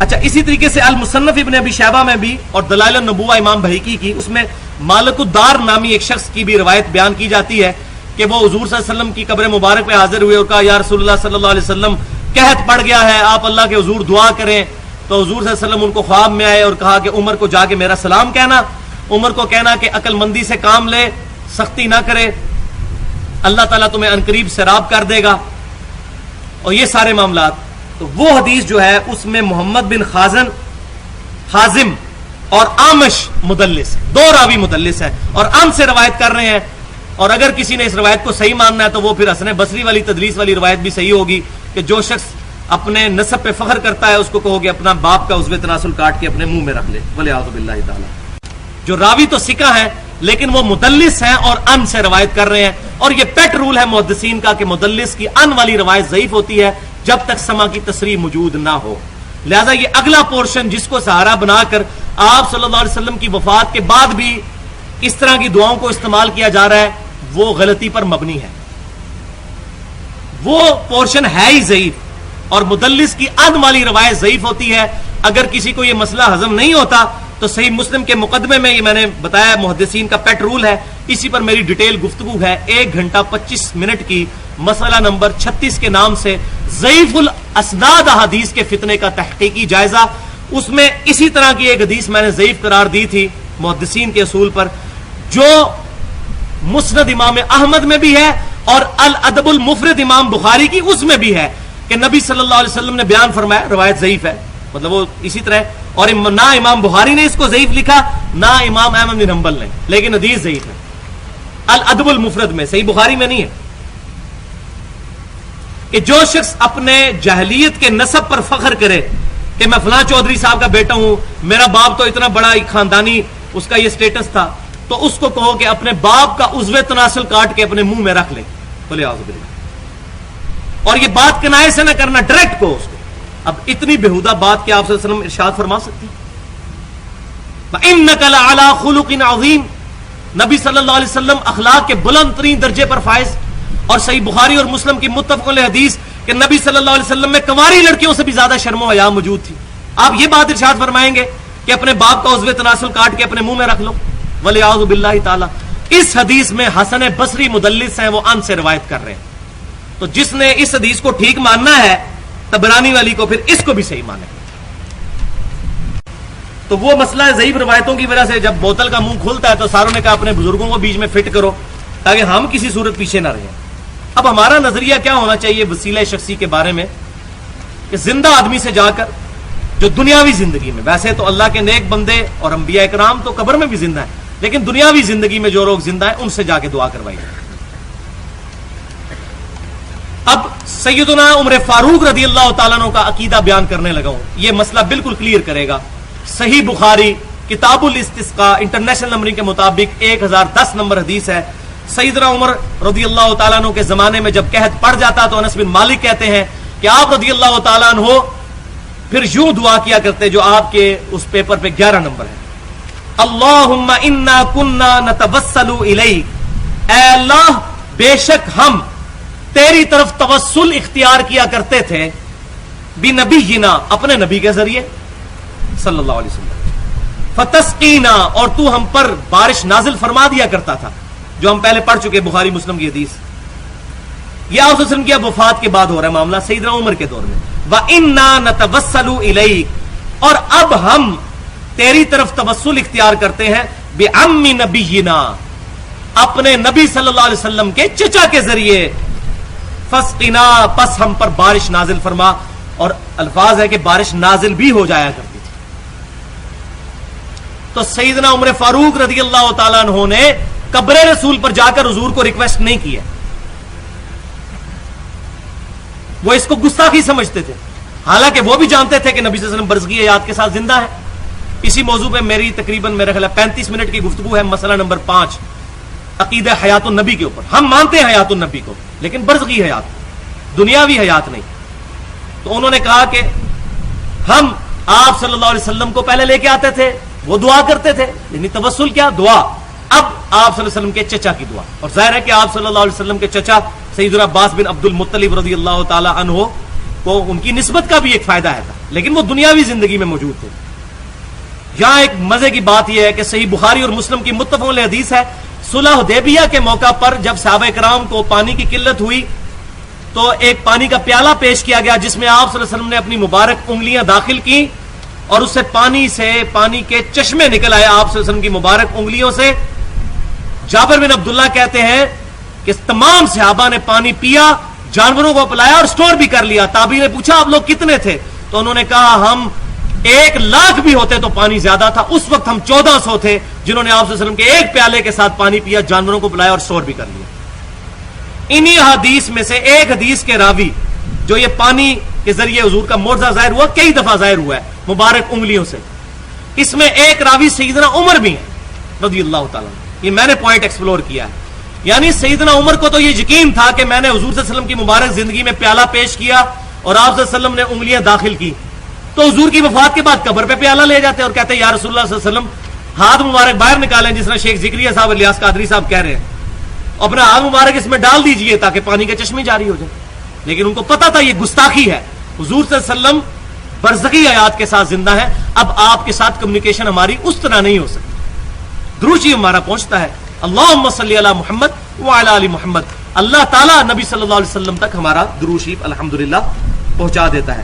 اچھا، اسی طریقے سے المصنف ابن ابی شیبہ میں بھی اور دلائل النبوہ امام بہیقی کی، اس میں مالک الدار نامی ایک شخص کی بھی روایت بیان کی جاتی ہے کہ وہ حضور صلی اللہ علیہ وسلم کی قبر مبارک پہ حاضر ہوئے اور کہا یا رسول اللہ صلی اللہ علیہ وسلم قحط پڑ گیا ہے، آپ اللہ کے حضور دعا کریں. تو حضور صلی اللہ علیہ وسلم ان کو خواب میں آئے اور کہا کہ عمر کو جا کے میرا سلام کہنا، عمر کو کہنا کہ عقل مندی سے کام لے، سختی نہ کرے، اللہ تعالیٰ تمہیں عنقریب سیراب کر دے گا، اور یہ سارے معاملات. تو وہ حدیث جو ہے اس میں محمد بن خازم اور آمش مدلس، دو راوی مدلس ہیں اور عن سے روایت کر رہے ہیں. اور اگر کسی نے اس روایت کو صحیح ماننا ہے تو وہ پھر حسن بصری والی تدلیس والی روایت بھی صحیح ہوگی کہ جو شخص اپنے نسب پہ فخر کرتا ہے اس کو کہو کہ اپنا باپ کا عضو تناسل کاٹ کے اپنے منہ میں رکھ لے، ولیعوذ باللہ تعالی. جو راوی تو ثقہ ہیں لیکن وہ مدلس ہیں اور ان سے روایت کر رہے ہیں، اور یہ پیٹ رول ہے محدثین کا کہ مدلس کی ان والی روایت ضعیف ہوتی ہے جب تک سما کی تصریح موجود نہ ہو. لہذا یہ اگلا پورشن جس کو سہارا بنا کر آپ صلی اللہ علیہ وسلم کی وفات کے بعد بھی اس طرح کی دعاؤں کو استعمال کیا جا رہا ہے، وہ غلطی پر مبنی ہے. وہ پورشن ہے ہی ضعیف، اور مدلس کی ان والی روایت ضعیف ہوتی ہے. اگر کسی کو یہ مسئلہ ہضم نہیں ہوتا تو صحیح مسلم کے مقدمے میں یہ میں نے بتایا محدثین کا پیٹ رول ہے، اسی پر میری ڈیٹیل گفتگو ہے 1 گھنٹہ 25 منٹ کی، مسئلہ نمبر 36 کے نام سے ضعیف الاسناد احادیث کے فتنے کا تحقیقی جائزہ. اس میں اسی طرح کی ایک حدیث میں نے ضعیف قرار دی تھی محدثین کے اصول پر، جو مسند امام احمد میں بھی ہے اور الادب المفرد امام بخاری کی اس میں بھی ہے کہ نبی صلی اللہ علیہ وسلم نے بیان فرمایا، روایت ضعیف ہے، مطلب وہ اسی طرح، اور نہ امام بخاری نے اس کو ضعیف لکھا نہ امام احمد بن حنبل نے، لیکن حدیث ضعیف ہے الادب المفرد میں، صحیح بخاری میں نہیں ہے. کہ جو شخص اپنے جاہلیت کے نسب پر فخر کرے کہ میں فلاں چودھری صاحب کا بیٹا ہوں، میرا باپ تو اتنا بڑا ایک خاندانی اس کا یہ سٹیٹس تھا، تو اس کو کہو کہ اپنے باپ کا عضو تناسل کاٹ کے اپنے منہ میں رکھ لے، بولے اعوذ باللہ. اور یہ بات کنائے سے نہ کرنا، ڈائریکٹ کو اس کو. اب اتنی بےہودہ بات کیا آپ صلی اللہ علیہ وسلم ارشاد فرما سکتی؟ وَإِنَّكَ لَعَلَىٰ خُلُقٍ عَظِيمٍ، نبی صلی اللہ علیہ وسلم اخلاق کے بلند ترین درجے پر فائز. اور صحیح بخاری اور مسلم کی متفق علیہ حدیث کہ نبی صلی اللہ علیہ وسلم میں کنواری لڑکیوں سے بھی زیادہ شرم و حیا موجود تھی. آپ یہ بات ارشاد فرمائیں گے کہ اپنے باپ کا عضو تناسل کاٹ کے اپنے منہ میں رکھ لو، وَلِعَوْذُ بِاللَّهِ تعالی. اس حدیث میں حسن بصری مدلس ہیں، وہ ان سے روایت کر رہے ہیں. تو جس نے اس حدیث کو ٹھیک ماننا ہے طبرانی والی کو، پھر اس کو بھی صحیح مانے. تو وہ مسئلہ ہے ضعیف روایتوں کی وجہ سے جب بوتل کا منہ کھلتا ہے تو ساروں نے کہا اپنے بزرگوں کو بیچ میں فٹ کرو تاکہ ہم کسی صورت پیچھے نہ رہیں. اب ہمارا نظریہ کیا ہونا چاہیے وسیلہ شخصی کے بارے میں کہ زندہ آدمی سے جا کر جو دنیاوی زندگی میں، ویسے تو اللہ کے نیک بندے اور انبیاء کرام تو قبر میں بھی زندہ ہیں، لیکن دنیاوی زندگی میں جو لوگ زندہ ہیں ان سے جا کے دعا کروائیے. اب سیدنا عمر فاروق رضی اللہ تعالیٰ عنہ کا عقیدہ بیان کرنے لگا ہوں، یہ مسئلہ بالکل کلیئر کرے گا. صحیح بخاری کتاب الاستسقاء انٹرنیشنل نمبرنگ کے مطابق 1010 نمبر حدیث ہے. سیدنا عمر رضی اللہ تعالیٰ عنہ کے زمانے میں جب قحط پڑ جاتا تو انس بن مالک کہتے ہیں کہ آپ رضی اللہ تعالیٰ عنہ پھر یوں دعا کیا کرتے جو آپ کے اس پیپر پہ 11 نمبر ہے، اللہم انا کننا نتوسل الیک، اے اللہ بے شک ہم تیری طرف توسل اختیار کیا کرتے تھے، بنبینا اپنے نبی کے ذریعے صلی اللہ علیہ وسلم، فتسقینا اور تو ہم پر بارش نازل فرما دیا کرتا تھا، جو ہم پہلے پڑھ چکے بخاری مسلم کی حدیث. یہ آپ صلی اللہ علیہ وسلم کی اب وفات کے بعد ہو رہا ہے معاملہ، سیدنا عمر کے دور میں. وَإِنَّا نَتَوَسَّلُ إِلَيْكَ، اور اب ہم تیری طرف توسل اختیار کرتے ہیں، بِعَمِّ نَبِيِّنَا اپنے نبی صلی اللہ علیہ وسلم کے چچا کے ذریعے، فَاسْقِنَا پس ہم پر بارش نازل فرما. اور الفاظ ہے کہ بارش نازل بھی ہو جایا کرتی تھی. تو سیدنا عمر فاروق رضی اللہ تعالیٰ عنہ نے قبر رسول پر جا کر حضور کو ریکویسٹ نہیں کیا، وہ اس کو گستاخی سمجھتے تھے، حالانکہ وہ بھی جانتے تھے کہ نبی صلی اللہ علیہ وسلم برزگی حیات کے ساتھ زندہ ہے. اسی موضوع پہ میری تقریباً میرا خیال 35 منٹ کی گفتگو ہے، مسئلہ نمبر 5 عقیدہ حیات النبی کے اوپر. ہم مانتے ہیں حیات النبی کو، لیکن برزگی حیات، دنیاوی حیات نہیں. تو انہوں نے کہا کہ ہم آپ صلی اللہ علیہ وسلم کو پہلے لے کے آتے تھے، وہ دعا کرتے تھے، یعنی توسل کیا، دعا. اب آپ صلی اللہ علیہ وسلم کے چچا کی دعا، اور ظاہر ہے کہ آپ صلی اللہ علیہ وسلم کے چچا سیدنا عباس بن عبد المطلب رضی اللہ تعالی عنہ کو ان کی نسبت کا بھی ایک فائدہ ہے تھا، لیکن وہ دنیاوی زندگی میں موجود تھے. یہاں ایک مزے کی بات یہ ہے کہ صحیح بخاری اور مسلم کی متفق علیہ حدیث ہے، صلح حدیبیہ کے موقع پر جب صحابہ کرام کو پانی کی قلت ہوئی تو ایک پانی کا پیالہ پیش کیا گیا جس میں آپ صلی اللہ علیہ وسلم نے اپنی مبارک انگلیاں داخل کی اور اس سے پانی کے چشمے نکل آئے آپ صلی اللہ علیہ وسلم کی مبارک انگلیوں سے. جابر بن عبداللہ کہتے ہیں کہ تمام صحابہ نے پانی پیا، جانوروں کو پلایا اور سٹور بھی کر لیا. تابعی نے پوچھا آپ لوگ کتنے تھے؟ تو انہوں نے کہا ہم 1,00,000 بھی ہوتے تو پانی زیادہ تھا. اس وقت ہم 1400 تھے جنہوں نے آپ صلی اللہ علیہ وسلم کے ایک پیالے کے ساتھ پانی پیا، جانوروں کو پلایا اور سٹور بھی کر لیا. انہی حدیث میں سے ایک حدیث کے راوی جو یہ پانی کے ذریعے حضور کا معجزہ ظاہر ہوا، کئی دفعہ ظاہر ہوا ہے مبارک انگلیوں سے، اس میں ایک راوی سیدنا عمر بھی ہیں رضی اللہ تعالیٰ. یہ میں نے پوائنٹ ایکسپلور کیا ہے. یعنی سیدنا عمر کو تو یہ یقین تھا کہ میں نے حضور صلی اللہ علیہ وسلم کی مبارک زندگی میں پیالہ پیش کیا اور آپ صلی اللہ علیہ وسلم نے انگلیاں داخل کی، تو حضور کی وفات کے بعد قبر پہ پیالہ لے جاتے اور کہتے یا رسول اللہ صلی اللہ علیہ وسلم ہاتھ مبارک باہر نکالیں، جس طرح شیخ ذکریہ صاحب الیاس قادری صاحب کہہ رہے ہیں، اپنا ہاتھ مبارک اس میں ڈال دیجئے تاکہ پانی کے چشمے جاری ہو جائیں. لیکن ان کو پتا تھا یہ گستاخی ہے. حضور صلی اللہ علیہ وسلم برزخی حیات کے ساتھ زندہ ہے، اب آپ کے ساتھ کمیونیکیشن ہماری اس طرح نہیں ہو سکتی. دروشی ہمارا پہنچتا ہے اللہم صلی علی محمد وعلی آل محمد. اللہ تعالیٰ نبی صلی اللہ علیہ وسلم تک ہمارا درود شریف الحمدللہ پہنچا دیتا ہے.